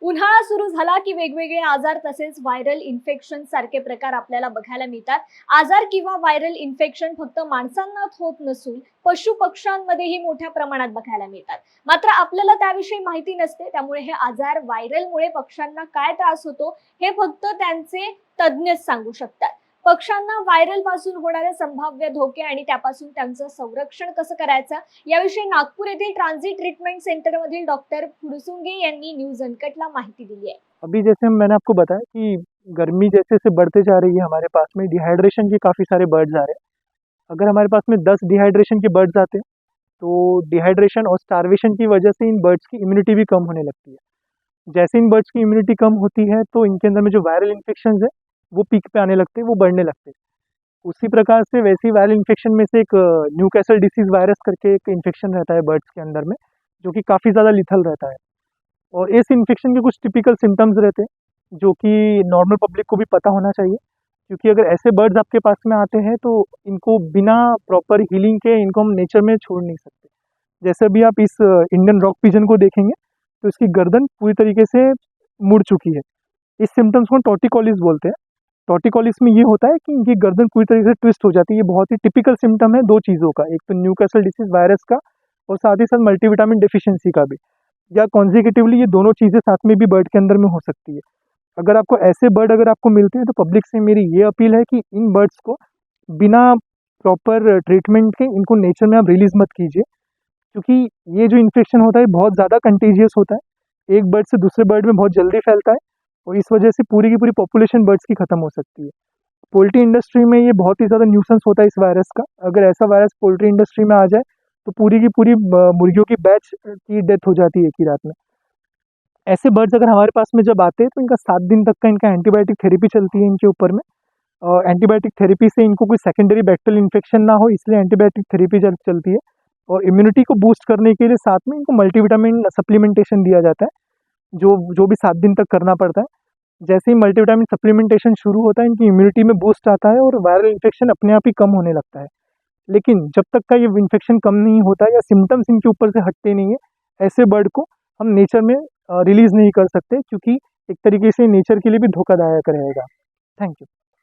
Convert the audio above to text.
उन्हाळा सुरू झाला की वेगवेगळे आजार तसेच व्हायरल इन्फेक्शन सारखे प्रकार आपल्याला बघायला मिळतात. आजार किंवा व्हायरल इन्फेक्शन फक्त माणसांनाच होत नसून पशु पक्ष्यांमध्येही मोठ्या प्रमाणात बघायला मिळतात. मात्र आपल्याला त्याविषयी माहिती नसते. त्यामुळे हे आजार व्हायरलमुळे पक्ष्यांना काय त्रास होतो हे फक्त त्यांचे तज्ज्ञच सांगू शकतात. पक्ष्यांना व्हायरल पासून होणारे संभाव्य धोके आणि त्यापासून त्यांचं संरक्षण कसं करायचं याविषयी नागपूर येथील ट्रांझिट ट्रीटमेंट सेंटर मधील डॉक्टर फुरसुंगे यांनी न्यूज अनकटला माहिती दिली आहे. अभी जैसे मैंने आपको बताया कि गर्मी जैसे जैसे बढ़ते जा रही है, हमारे पास में डिहाइड्रेशन के काफ़ी सारे बर्ड्स आ रहे हैं। अगर हमारे पास में 10 डिहाइड्रेशन के बर्ड्स आते हैं तो डिहाइड्रेशन और स्टार्वेशन की वजह से इन बर्ड्स की इम्यूनिटी भी कम होने लगती है। जैसे इन बर्ड्स की इम्यूनिटी कम होती है तो इनके अंदर में जो वायरल इन्फेक्शन है वो पीक पे आने लगते हैं, वो बढ़ने लगते हैं। उसी प्रकार से वैसी वायरल इन्फेक्शन में से एक न्यूकैसल डिसीज़ वायरस करके एक इन्फेक्शन रहता है बर्ड्स के अंदर में, जो कि काफ़ी ज़्यादा लिथल रहता है। और इस इन्फेक्शन के कुछ टिपिकल सिम्टम्स रहते हैं जो कि नॉर्मल पब्लिक को भी पता होना चाहिए, क्योंकि अगर ऐसे बर्ड्स आपके पास में आते हैं तो इनको बिना प्रॉपर हीलिंग के इनको हम नेचर में छोड़ नहीं सकते। जैसे अभी आप इस इंडियन रॉक पिजन को देखेंगे तो इसकी गर्दन पूरी तरीके से मुड़ चुकी है। इस सिम्टम्स को टॉर्टिकोलिस बोलते हैं। टॉर्टिकोलिस में ये होता है कि इनकी गर्दन पूरी तरीके से ट्विस्ट हो जाती है। ये बहुत ही टिपिकल सिम्टम है दो चीज़ों का, एक तो न्यूकैसल डिसीज वायरस का और साथ ही साथ मल्टीविटामिन डेफिशिएंसी का भी, या कॉन्जिक्यूटिवली ये दोनों चीज़ें साथ में भी बर्ड के अंदर में हो सकती है। अगर आपको ऐसे बर्ड अगर आपको मिलते हैं तो पब्लिक से मेरी ये अपील है कि इन बर्ड्स को बिना प्रॉपर ट्रीटमेंट के इनको नेचर में आप रिलीज़ मत कीजिए, क्योंकि ये जो इन्फेक्शन होता है बहुत ज़्यादा कंटेजियस होता है। एक बर्ड से दूसरे बर्ड में बहुत जल्दी फैलता है और इस वजह से पूरी की पूरी पॉपुलेशन बर्ड्स की ख़त्म हो सकती है। पोल्ट्री इंडस्ट्री में ये बहुत ही ज़्यादा न्यूसेंस होता है इस वायरस का। अगर ऐसा वायरस पोल्ट्री इंडस्ट्री में आ जाए तो पूरी की पूरी मुर्गियों की बैच की डेथ हो जाती है एक ही रात में। ऐसे बर्ड्स अगर हमारे पास में जब आते हैं तो इनका 7 दिन तक का इनका एंटीबायोटिक थेरेपी चलती है इनके ऊपर में। एंटीबायोटिक थेरेपी से इनको कोई सेकेंडरी बैक्टीरियल इन्फेक्शन ना हो, इसलिए एंटीबायोटिक थेरेपी चलती है। और इम्यूनिटी को बूस्ट करने के लिए साथ में इनको मल्टीविटामिन सप्लीमेंटेशन दिया जाता है, जो जो भी 7 दिन तक करना पड़ता है। जैसे ही मल्टीविटामिन सप्लीमेंटेशन शुरू होता है इनकी इम्यूनिटी में बूस्ट आता है और वायरल इन्फेक्शन अपने आप ही कम होने लगता है। लेकिन जब तक का ये इन्फेक्शन कम नहीं होता या सिम्टम्स इनके ऊपर से हटते नहीं है, ऐसे बर्ड को हम नेचर में रिलीज़ नहीं कर सकते, क्योंकि एक तरीके से नेचर के लिए भी धोखादायक रहेगा। Thank you.